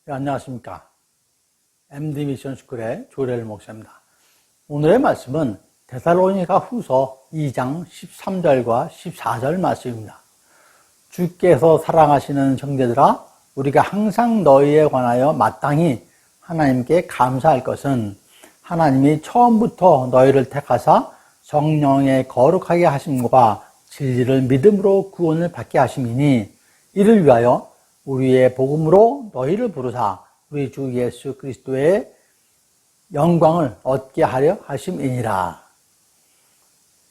네, 안녕하십니까. MD미션스쿨의 조례일 목사입니다. 오늘의 말씀은 데살로니가 후서 2장 13절과 14절 말씀입니다. 주께서 사랑하시는 형제들아, 우리가 항상 너희에 관하여 마땅히 하나님께 감사할 것은 하나님이 처음부터 너희를 택하사 성령의 거룩하게 하심과 진리를 믿음으로 구원을 받게 하심이니, 이를 위하여 우리의 복음으로 너희를 부르사 우리 주 예수 그리스도의 영광을 얻게 하려 하심이니라.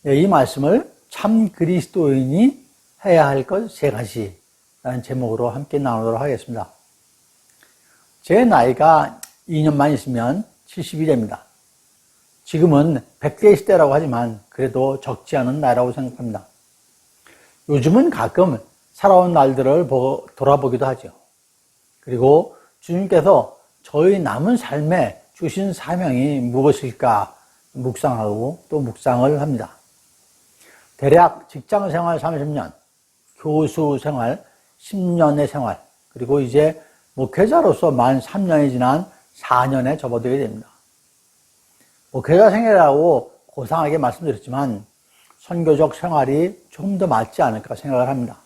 이 말씀을 참 그리스도인이 해야 할 것 세 가지라는 제목으로 함께 나누도록 하겠습니다. 제 나이가 2년만 있으면 70이 됩니다. 지금은 100세 시대라고 하지만 그래도 적지 않은 나이라고 생각합니다. 요즘은 가끔 살아온 날들을 돌아보기도 하죠. 그리고 주님께서 저희 남은 삶에 주신 사명이 무엇일까 묵상하고 또 묵상을 합니다. 대략 직장생활 30년, 교수생활 10년의 생활, 그리고 이제 목회자로서 만 3년이 지난 4년에 접어들게 됩니다. 목회자 생활이라고 고상하게 말씀드렸지만 선교적 생활이 조금 더 맞지 않을까 생각을 합니다.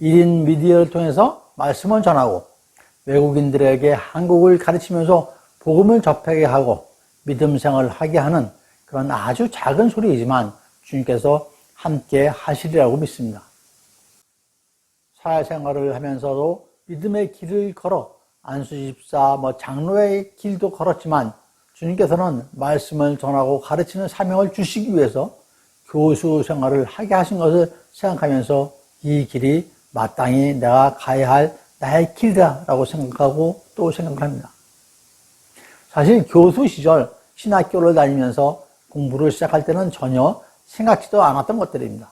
1인 미디어를 통해서 말씀을 전하고 외국인들에게 한국을 가르치면서 복음을 접하게 하고 믿음 생활을 하게 하는 그런 아주 작은 소리이지만 주님께서 함께 하시리라고 믿습니다. 사회생활을 하면서도 믿음의 길을 걸어 안수집사, 장로의 길도 걸었지만 주님께서는 말씀을 전하고 가르치는 사명을 주시기 위해서 교수 생활을 하게 하신 것을 생각하면서 이 길이 마땅히 내가 가야 할 나의 길이라고 생각하고 또 생각합니다. 사실 교수 시절 신학교를 다니면서 공부를 시작할 때는 전혀 생각지도 않았던 것들입니다.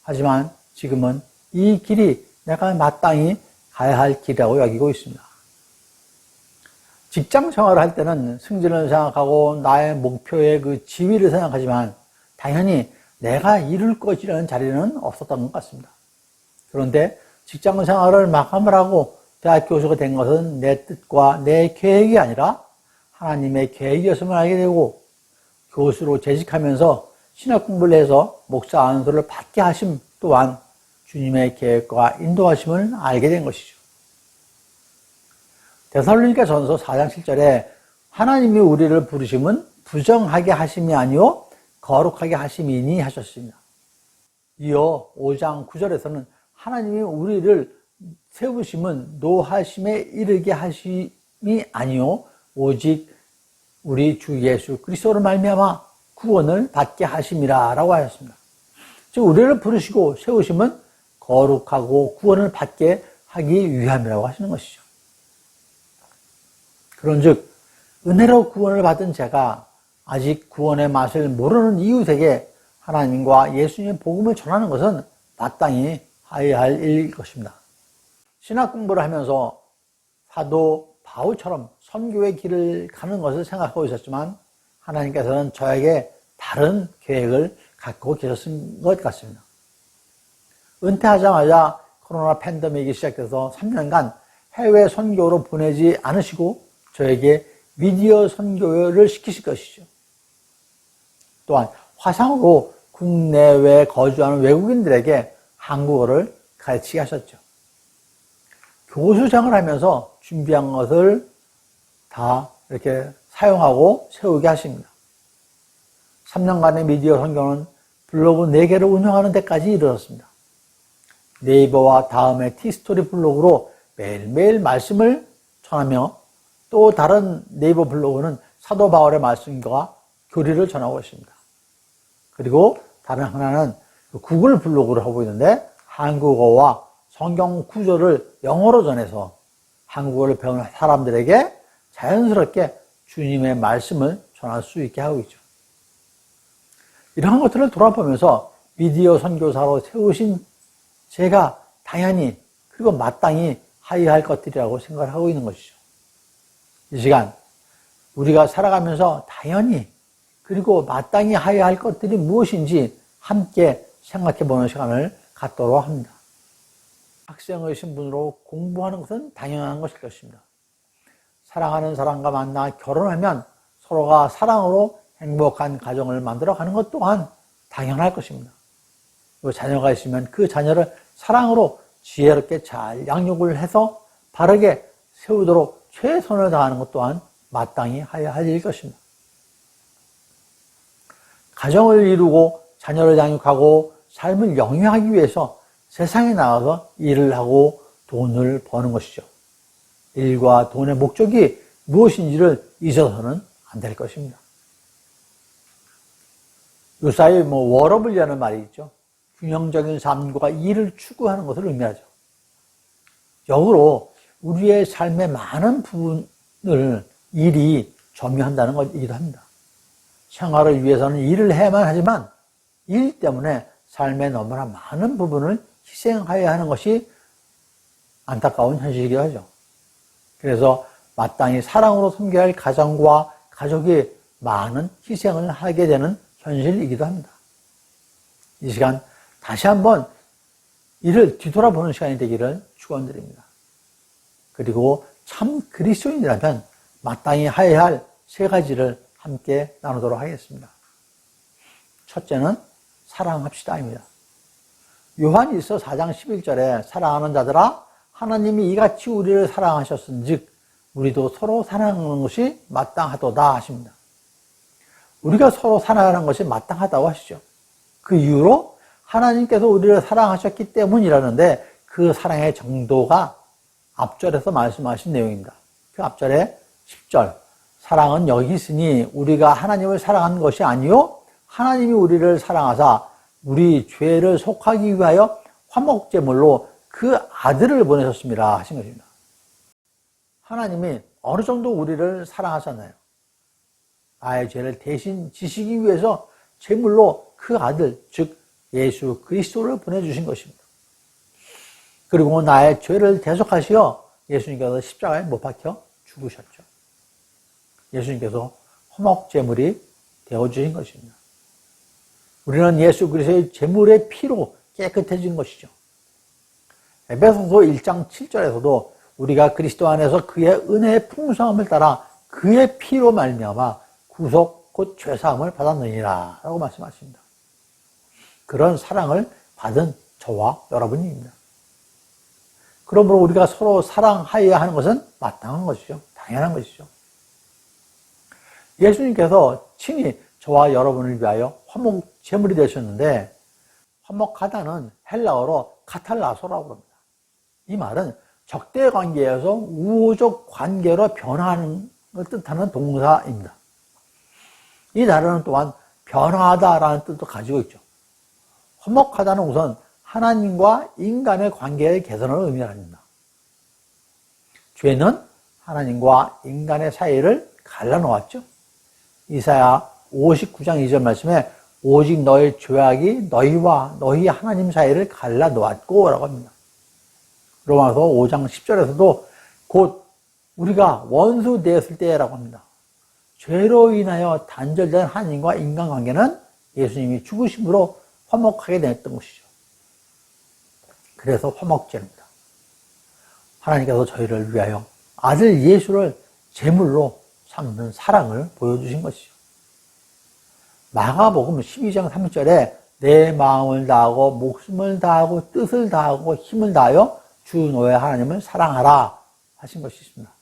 하지만 지금은 이 길이 내가 마땅히 가야 할 길이라고 여기고 있습니다. 직장 생활을 할 때는 승진을 생각하고 나의 목표의 그 지위를 생각하지만 당연히 내가 이룰 것이라는 자리는 없었던 것 같습니다. 그런데 직장 생활을 마감을 하고 대학 교수가 된 것은 내 뜻과 내 계획이 아니라 하나님의 계획이었음을 알게 되고, 교수로 재직하면서 신학 공부를 해서 목사 안수를 받게 하심 또한 주님의 계획과 인도하심을 알게 된 것이죠. 데살로니가 전서 4장 7절에 하나님이 우리를 부르심은 부정하게 하심이 아니요 거룩하게 하심이니 하셨습니다. 이어 5장 9절에서는 하나님이 우리를 세우심은 노하심에 이르게 하심이 아니요 오직 우리 주 예수 그리스도를 말미암아 구원을 받게 하심이라 라고 하였습니다. 즉 우리를 부르시고 세우심은 거룩하고 구원을 받게 하기 위함이라고 하시는 것이죠. 그런즉 은혜로 구원을 받은 제가 아직 구원의 맛을 모르는 이웃에게 하나님과 예수님의 복음을 전하는 것은 마땅히 하여야 할 일일 것입니다. 신학 공부를 하면서 사도 바울처럼 선교의 길을 가는 것을 생각하고 있었지만 하나님께서는 저에게 다른 계획을 갖고 계셨던 것 같습니다. 은퇴하자마자 코로나 팬데믹이 시작돼서 3년간 해외 선교로 보내지 않으시고 저에게 미디어 선교를 시키실 것이죠. 또한 화상으로 국내외에 거주하는 외국인들에게 한국어를 가르치게 하셨죠. 교수생활을 하면서 준비한 것을 다 이렇게 사용하고 세우게 하십니다. 3년간의 미디어 선교는 블로그 4개를 운영하는 데까지 이르렀습니다. 네이버와 다음에 티스토리 블로그로 매일매일 말씀을 전하며 또 다른 네이버 블로그는 사도 바울의 말씀과 교리를 전하고 있습니다. 그리고 다른 하나는 구글 블로그를 하고 있는데 한국어와 성경 구절을 영어로 전해서 한국어를 배우는 사람들에게 자연스럽게 주님의 말씀을 전할 수 있게 하고 있죠. 이러한 것들을 돌아보면서 미디어 선교사로 세우신 제가 당연히 그리고 마땅히 하여야 할 것들이라고 생각을 하고 있는 것이죠. 이 시간 우리가 살아가면서 당연히 그리고 마땅히 하여야 할 것들이 무엇인지 함께 생각해보는 시간을 갖도록 합니다. 학생의 신분으로 공부하는 것은 당연한 것일 것입니다. 사랑하는 사람과 만나 결혼하면 서로가 사랑으로 행복한 가정을 만들어가는 것 또한 당연할 것입니다. 또 자녀가 있으면 그 자녀를 사랑으로 지혜롭게 잘 양육을 해서 바르게 세우도록 최선을 다하는 것 또한 마땅히 해야 할 일일 것입니다. 가정을 이루고 자녀를 양육하고 삶을 영위하기 위해서 세상에 나가서 일을 하고 돈을 버는 것이죠. 일과 돈의 목적이 무엇인지를 잊어서는 안 될 것입니다. 요사이 워러블리라는 말이 있죠. 균형적인 삶과 일을 추구하는 것을 의미하죠. 역으로 우리의 삶의 많은 부분을 일이 점유한다는 것이기도 합니다. 생활을 위해서는 일을 해야만 하지만 일 때문에 삶의 너무나 많은 부분을 희생해야 하는 것이 안타까운 현실이기도 하죠. 그래서 마땅히 사랑으로 섬겨야 할 가정과 가족이 많은 희생을 하게 되는 현실이기도 합니다. 이 시간 다시 한번 이를 뒤돌아보는 시간이 되기를 축원드립니다. 그리고 참 그리스도인이라면 마땅히 해야 할 세 가지를 함께 나누도록 하겠습니다. 첫째는 사랑합시다입니다. 요한일서 4장 11절에 사랑하는 자들아 하나님이 이같이 우리를 사랑하셨은즉 우리도 서로 사랑하는 것이 마땅하도다 하십니다. 우리가 서로 사랑하는 것이 마땅하다고 하시죠. 그 이유로 하나님께서 우리를 사랑하셨기 때문이라는데 그 사랑의 정도가 앞절에서 말씀하신 내용입니다. 그 앞절에 10절 사랑은 여기 있으니 우리가 하나님을 사랑한 것이 아니요 하나님이 우리를 사랑하사 우리 죄를 속하기 위하여 화목제물로 그 아들을 보내셨습니다 하신 것입니다. 하나님이 어느 정도 우리를 사랑하셨나요? 나의 죄를 대신 지시기 위해서 제물로 그 아들, 즉 예수 그리스도를 보내주신 것입니다. 그리고 나의 죄를 대속하시어 예수님께서 십자가에 못 박혀 죽으셨죠. 예수님께서 화목제물이 되어주신 것입니다. 우리는 예수 그리스도의 제물의 피로 깨끗해진 것이죠. 에베소서 1장 7절에서도 우리가 그리스도 안에서 그의 은혜의 풍성함을 따라 그의 피로 말미암아 구속 곧 죄사함을 받았느니라 라고 말씀하십니다. 그런 사랑을 받은 저와 여러분입니다. 그러므로 우리가 서로 사랑하여야 하는 것은 마땅한 것이죠. 당연한 것이죠. 예수님께서 친히 저와 여러분을 위하여 화목 제물이 되셨는데 화목하다는 헬라어로 카탈라소라고 합니다. 이 말은 적대 관계에서 우호적 관계로 변화하는 걸 뜻하는 동사입니다. 이 단어는 또한 변화하다라는 뜻도 가지고 있죠. 화목하다는 우선 하나님과 인간의 관계의 개선을 의미합니다. 죄는 하나님과 인간의 사이를 갈라놓았죠. 이사야 59장 2절 말씀에 오직 너의 죄악이 너희와 너희 하나님 사이를 갈라놓았고 라고 합니다. 로마서 5장 10절에서도 곧 우리가 원수 되었을 때라고 합니다. 죄로 인하여 단절된 하나님과 인간관계는 예수님이 죽으심으로 화목하게 됐던 것이죠. 그래서 화목제입니다. 하나님께서 저희를 위하여 아들 예수를 제물로 삼는 사랑을 보여주신 것이죠. 마가복음 12장 3절에 내 마음을 다하고 목숨을 다하고 뜻을 다하고 힘을 다하여 주 너의 하나님을 사랑하라 하신 것이 있습니다.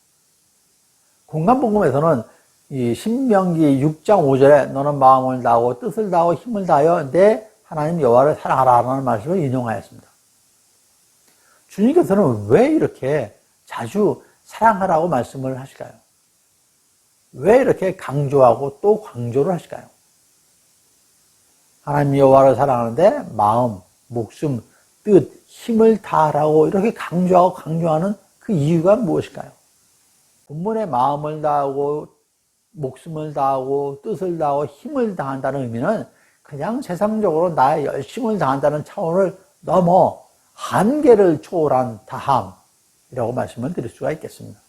공간복음에서는 이 신명기 6장 5절에 너는 마음을 다하고 뜻을 다하고 힘을 다하여 내 하나님 여호와를 사랑하라라는 말씀을 인용하였습니다. 주님께서는 왜 이렇게 자주 사랑하라고 말씀을 하실까요? 왜 이렇게 강조하고 또 강조를 하실까요? 하나님 여호와를 사랑하는데 마음, 목숨, 뜻, 힘을 다하라고 이렇게 강조하고 강조하는 그 이유가 무엇일까요? 본문에 마음을 다하고 목숨을 다하고 뜻을 다하고 힘을 다한다는 의미는 그냥 세상적으로 나의 열심을 다한다는 차원을 넘어 한계를 초월한 다함이라고 말씀을 드릴 수가 있겠습니다.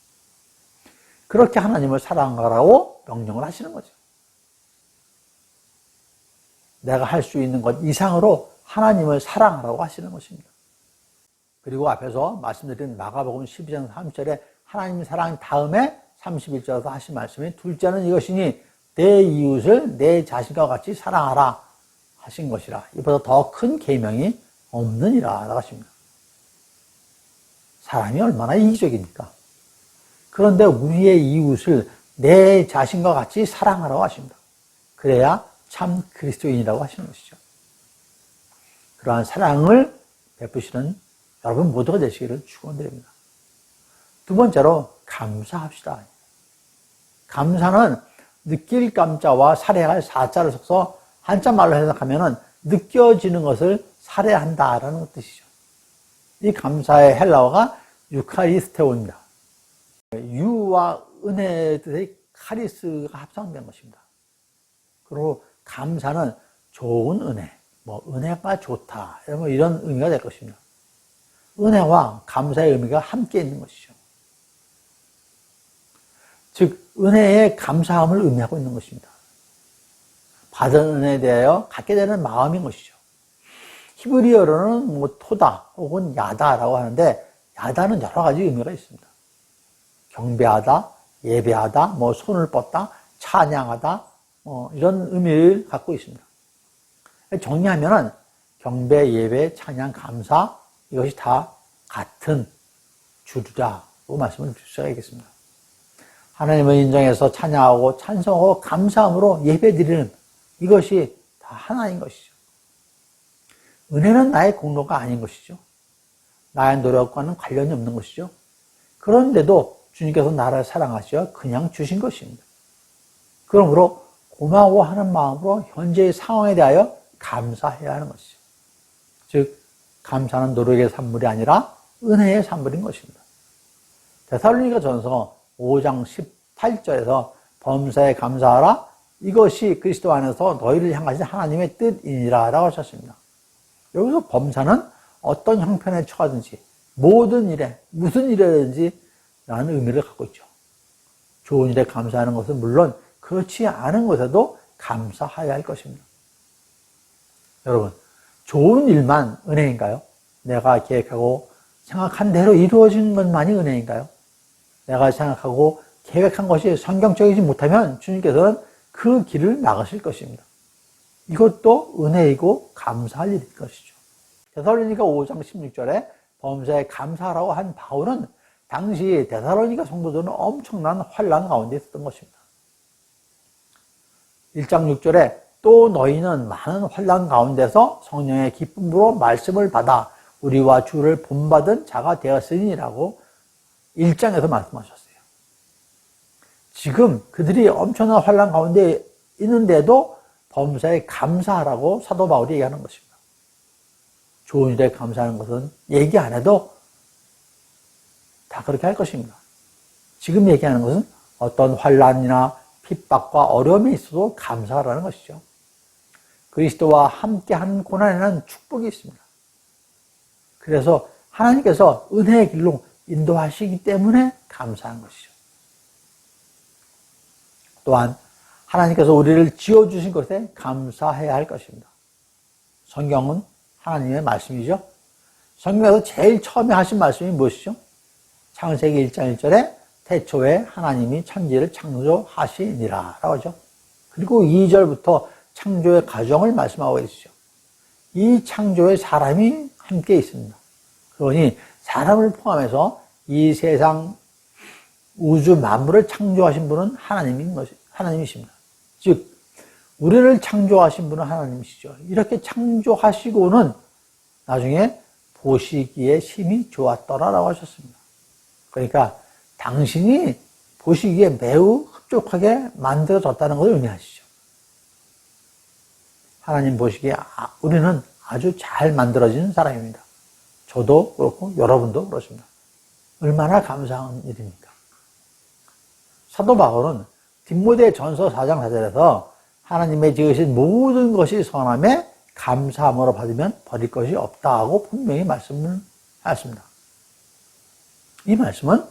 그렇게 하나님을 사랑하라고 명령을 하시는 거죠. 내가 할 수 있는 것 이상으로 하나님을 사랑하라고 하시는 것입니다. 그리고 앞에서 말씀드린 마가복음 12장 3절에 하나님 사랑 다음에 31절에서 하신 말씀이 둘째는 이것이니 내 이웃을 내 자신과 같이 사랑하라 하신 것이라. 이보다 더 큰 계명이 없느니라 라고 하십니다. 사람이 얼마나 이기적입니까? 그런데 우리의 이웃을 내 자신과 같이 사랑하라고 하십니다. 그래야 참 그리스도인이라고 하시는 것이죠. 그러한 사랑을 베푸시는 여러분 모두가 되시기를 축원드립니다. 두 번째로 감사합시다. 감사는 느낄 감자와 살해할 사자를 섞어서 한자말로 해석하면 느껴지는 것을 살해한다라는 뜻이죠. 이 감사의 헬라어가 유카리스테오입니다. 유와 은혜의 뜻의 카리스가 합성된 것입니다. 그리고 감사는 좋은 은혜, 은혜가 좋다, 이런 의미가 될 것입니다. 은혜와 감사의 의미가 함께 있는 것이죠. 즉, 은혜의 감사함을 의미하고 있는 것입니다. 받은 은혜에 대하여 갖게 되는 마음인 것이죠. 히브리어로는 토다 혹은 야다라고 하는데, 야다는 여러 가지 의미가 있습니다. 경배하다, 예배하다, 손을 뻗다, 찬양하다, 이런 의미를 갖고 있습니다. 정리하면은 경배, 예배, 찬양, 감사 이것이 다 같은 주류라고 말씀을 드릴 수가 있겠습니다. 하나님을 인정해서 찬양하고 찬송하고 감사함으로 예배드리는 이것이 다 하나인 것이죠. 은혜는 나의 공로가 아닌 것이죠. 나의 노력과는 관련이 없는 것이죠. 그런데도 주님께서 나를 사랑하시어 그냥 주신 것입니다. 그러므로 고마워하는 마음으로 현재의 상황에 대하여 감사해야 하는 것이죠. 즉 감사는 노력의 산물이 아니라 은혜의 산물인 것입니다. 데살로니가전서 5장 18절에서 범사에 감사하라 이것이 그리스도 안에서 너희를 향하신 하나님의 뜻이니라 라고 하셨습니다. 여기서 범사는 어떤 형편에 처하든지 모든 일에 무슨 일이든지 라는 의미를 갖고 있죠. 좋은 일에 감사하는 것은 물론 그렇지 않은 것에도 감사해야 할 것입니다. 여러분, 좋은 일만 은혜인가요? 내가 계획하고 생각한 대로 이루어지는 것만이 은혜인가요? 내가 생각하고 계획한 것이 성경적이지 못하면 주님께서는 그 길을 막으실 것입니다. 이것도 은혜이고 감사할 일일 것이죠. 데살로니가 5장 16절에 범사에 감사하라고 한 바울은 당시 데살로니가 성도들은 엄청난 환난 가운데 있었던 것입니다. 1장 6절에 또 너희는 많은 환난 가운데서 성령의 기쁨으로 말씀을 받아 우리와 주를 본받은 자가 되었으니라고 1장에서 말씀하셨어요. 지금 그들이 엄청난 환난 가운데 있는데도 범사에 감사하라고 사도 바울이 얘기하는 것입니다. 좋은 일에 감사하는 것은 얘기 안 해도 다 그렇게 할 것입니다. 지금 얘기하는 것은 어떤 환난이나 핍박과 어려움이 있어도 감사하라는 것이죠. 그리스도와 함께하는 고난에는 축복이 있습니다. 그래서 하나님께서 은혜의 길로 인도하시기 때문에 감사한 것이죠. 또한 하나님께서 우리를 지어주신 것에 감사해야 할 것입니다. 성경은 하나님의 말씀이죠. 성경에서 제일 처음에 하신 말씀이 무엇이죠? 창세기 1장 1절에 태초에 하나님이 천지를 창조하시니라 라고 하죠. 그리고 2절부터 창조의 과정을 말씀하고 계시죠. 이 창조에 사람이 함께 있습니다. 그러니 사람을 포함해서 이 세상 우주 만물을 창조하신 분은 하나님이십니다. 즉 우리를 창조하신 분은 하나님이시죠. 이렇게 창조하시고는 나중에 보시기에 심히 좋았더라라고 하셨습니다. 그러니까 당신이 보시기에 매우 흡족하게 만들어졌다는 것을 의미하시죠. 하나님 보시기에 우리는 아주 잘 만들어진 사람입니다. 저도 그렇고 여러분도 그렇습니다. 얼마나 감사한 일입니까? 사도 바울은 디모데전서 4장 4절에서 하나님의 지으신 모든 것이 선함에 감사함으로 받으면 버릴 것이 없다고 분명히 말씀을 하였습니다. 이 말씀은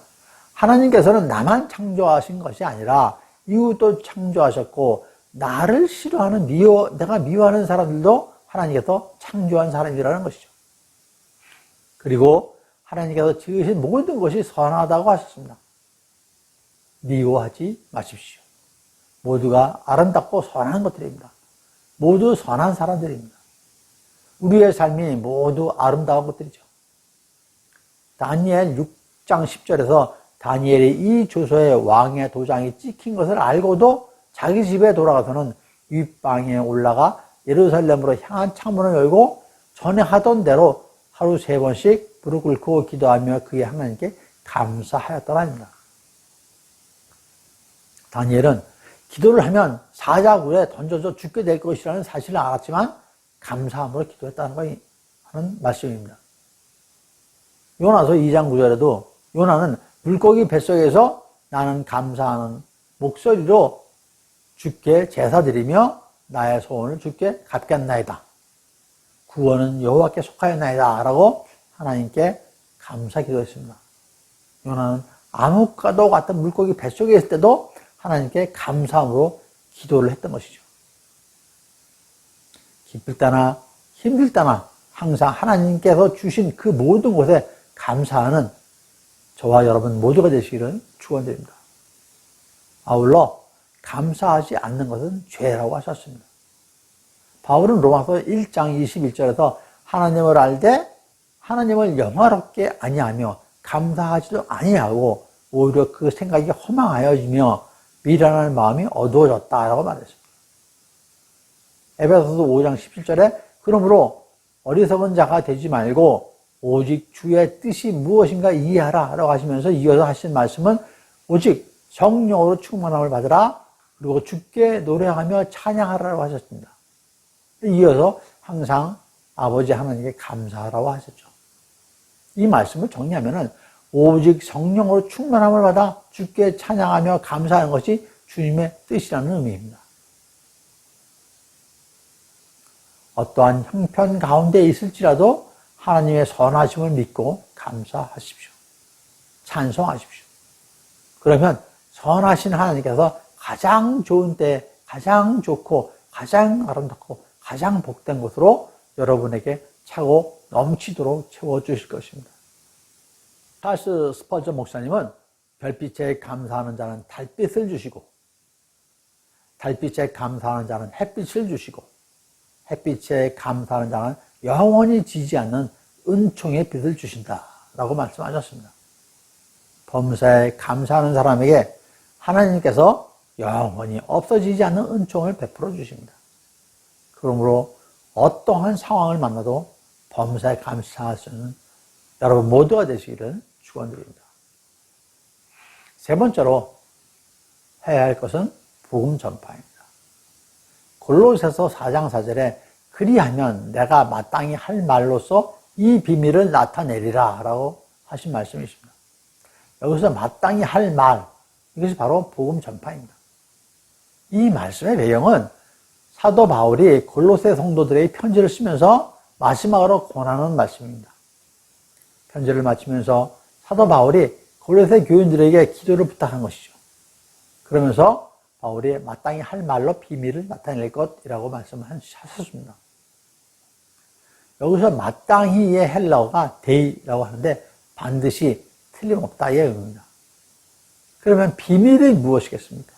하나님께서는 나만 창조하신 것이 아니라 이웃도 창조하셨고 나를 싫어하는 내가 미워하는 사람들도 하나님께서 창조한 사람이라는 것이죠. 그리고 하나님께서 지으신 모든 것이 선하다고 하셨습니다. 미워하지 마십시오. 모두가 아름답고 선한 것들입니다. 모두 선한 사람들입니다. 우리의 삶이 모두 아름다운 것들이죠. 다니엘 6장 10절에서 다니엘이 이 조서에 왕의 도장이 찍힌 것을 알고도 자기 집에 돌아가서는 윗방에 올라가 예루살렘으로 향한 창문을 열고 전에 하던 대로 하루 3번씩 무릎 꿇고 기도하며 그의 하나님께 감사하였다는 아닙니다. 다니엘은 기도를 하면 사자굴에 던져져 죽게 될 것이라는 사실을 알았지만 감사함으로 기도했다는 하는 말씀입니다. 요나서 2장 9절에도 요나는 물고기 뱃속에서 나는 감사하는 목소리로 주께 제사드리며 나의 소원을 주께 갚겠나이다. 구원은 여호와께 속하였나이다 라고 하나님께 감사 기도했습니다. 요나는 암흑과도 같은 물고기 뱃속에 있을 때도 하나님께 감사함으로 기도를 했던 것이죠. 기쁠 때나 힘들 때나 항상 하나님께서 주신 그 모든 것에 감사하는 저와 여러분 모두가 되시기를 축원드립니다. 아울러 감사하지 않는 것은 죄라고 하셨습니다. 바울은 로마서 1장 21절에서 하나님을 알되 하나님을 영화롭게 아니하며 감사하지도 아니하고 오히려 그 생각이 허망하여지며 미련한 마음이 어두워졌다라고 말했습니다. 에베소서 5장 17절에 그러므로 어리석은 자가 되지 말고 오직 주의 뜻이 무엇인가 이해하라 라고 하시면서 이어서 하신 말씀은 오직 성령으로 충만함을 받으라 그리고 주께 노래하며 찬양하라고 하셨습니다. 이어서 항상 아버지 하나님께 감사하라고 하셨죠. 이 말씀을 정리하면은 오직 성령으로 충만함을 받아 주께 찬양하며 감사하는 것이 주님의 뜻이라는 의미입니다. 어떠한 형편 가운데 있을지라도 하나님의 선하심을 믿고 감사하십시오. 찬송하십시오. 그러면 선하신 하나님께서 가장 좋은 때 가장 좋고 가장 아름답고 가장 복된 것으로 여러분에게 차고 넘치도록 채워주실 것입니다. 찰스 스퍼전 목사님은 별빛에 감사하는 자는 달빛을 주시고 달빛에 감사하는 자는 햇빛을 주시고 햇빛에 감사하는 자는 영원히 지지 않는 은총의 빛을 주신다라고 말씀하셨습니다. 범사에 감사하는 사람에게 하나님께서 영원히 없어지지 않는 은총을 베풀어 주십니다. 그러므로 어떠한 상황을 만나도 범사에 감사할 수 있는 여러분 모두가 되시기를 축원드립니다. 세 번째로 해야 할 것은 복음 전파입니다. 골로새서 4장 4절에 그리하면 내가 마땅히 할 말로써 이 비밀을 나타내리라 라고 하신 말씀이십니다. 여기서 마땅히 할 말, 이것이 바로 복음 전파입니다. 이 말씀의 배경은 사도 바울이 골로새 성도들의 편지를 쓰면서 마지막으로 권하는 말씀입니다. 편지를 마치면서 사도 바울이 골로새 교인들에게 기도를 부탁한 것이죠. 그러면서 바울이 마땅히 할 말로 비밀을 나타낼 것이라고 말씀하셨습니다. 여기서 마땅히의 헬라어가 데이라고 하는데 반드시 틀림없다의 의미입니다. 그러면 비밀이 무엇이겠습니까?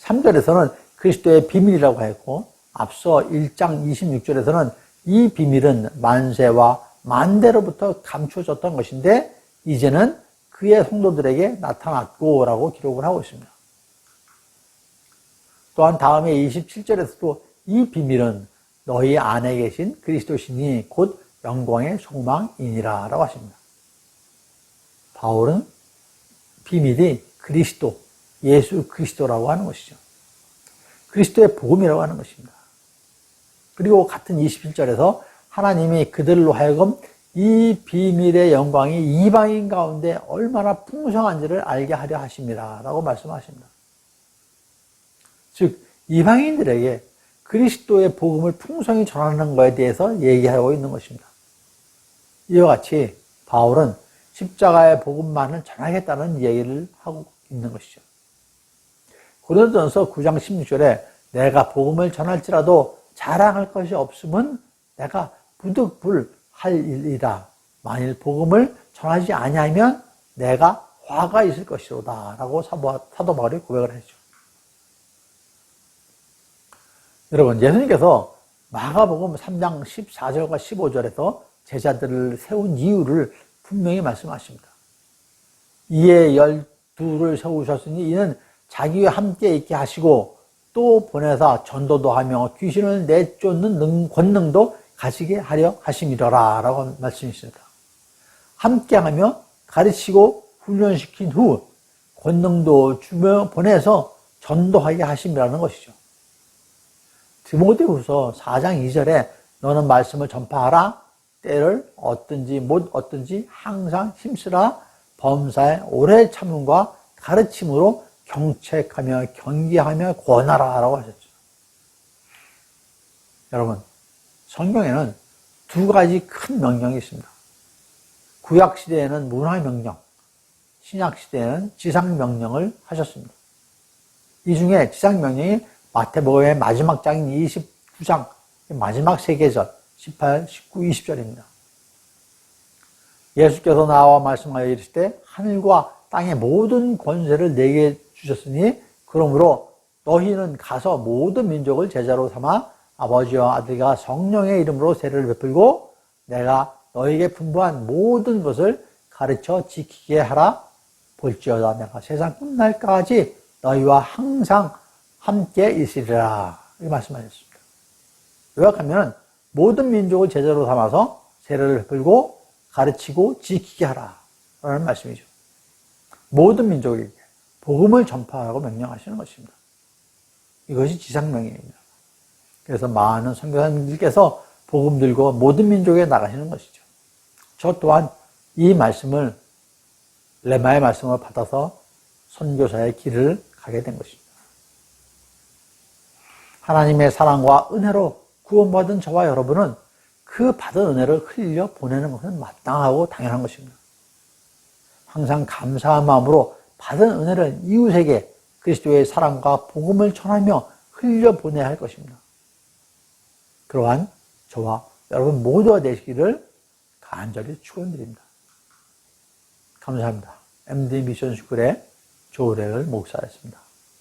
3절에서는 그리스도의 비밀이라고 했고 앞서 1장 26절에서는 이 비밀은 만세와 만대로부터 감추어졌던 것인데 이제는 그의 성도들에게 나타났고 라고 기록을 하고 있습니다. 또한 다음에 27절에서도 이 비밀은 너희 안에 계신 그리스도시니 곧 영광의 소망이니라 라고 하십니다. 바울은 비밀이 그리스도, 예수 그리스도라고 하는 것이죠. 그리스도의 복음이라고 하는 것입니다. 그리고 같은 27절에서 하나님이 그들로 하여금 이 비밀의 영광이 이방인 가운데 얼마나 풍성한지를 알게 하려 하심이라 라고 말씀하십니다. 즉 이방인들에게 그리스도의 복음을 풍성히 전하는 것에 대해서 얘기하고 있는 것입니다. 이와 같이 바울은 십자가의 복음만을 전하겠다는 얘기를 하고 있는 것이죠. 고린도전서 9장 16절에 내가 복음을 전할지라도 자랑할 것이 없으면 내가 부득불할 일이라. 만일 복음을 전하지 아니하면 내가 화가 있을 것이로다 라고 사도 바울이 고백을 했죠. 여러분, 예수님께서 마가복음 3장 14절과 15절에서 제자들을 세운 이유를 분명히 말씀하십니다. 이에 12를 세우셨으니 이는 자기와 함께 있게 하시고 또 보내사 전도도 하며 귀신을 내쫓는 권능도 가지게 하려 하심이더라 라고 말씀하십니다. 함께하며 가르치고 훈련시킨 후 권능도 주며 보내서 전도하게 하심이라는 것이죠. 디모데후서 4장 2절에 너는 말씀을 전파하라. 때를 얻든지 못 얻든지 항상 힘쓰라. 범사에 오래 참음과 가르침으로 경책하며 경계하며 권하라 라고 하셨죠. 여러분, 성경에는 두 가지 큰 명령이 있습니다. 구약시대에는 문화명령, 신약시대에는 지상명령을 하셨습니다. 이 중에 지상명령이 마태복음의 마지막 장인 29장, 마지막 세 계절, 18, 19, 20절입니다. 예수께서 나와 말씀하여 이르시되 하늘과 땅의 모든 권세를 내게 주셨으니 그러므로 너희는 가서 모든 민족을 제자로 삼아 아버지와 아들과 성령의 이름으로 세례를 베풀고 내가 너희에게 분부한 모든 것을 가르쳐 지키게 하라. 볼지어다 내가 세상 끝날까지 너희와 항상 함께 있으리라. 이렇게 말씀하셨습니다. 요약하면 모든 민족을 제자로 삼아서 세례를 베풀고 가르치고 지키게 하라 라는 말씀이죠. 모든 민족에게 복음을 전파하라고 명령하시는 것입니다. 이것이 지상명령입니다. 그래서 많은 선교사님들께서 복음 들고 모든 민족에 나가시는 것이죠. 저 또한 이 말씀을 레마의 말씀을 받아서 선교사의 길을 가게 된 것입니다. 하나님의 사랑과 은혜로 구원받은 저와 여러분은 그 받은 은혜를 흘려 보내는 것은 마땅하고 당연한 것입니다. 항상 감사한 마음으로 받은 은혜를 이웃에게 그리스도의 사랑과 복음을 전하며 흘려 보내야 할 것입니다. 그러한 저와 여러분 모두가 되시기를 간절히 축원드립니다. 감사합니다. MD 미션 스쿨의 조래을 목사였습니다.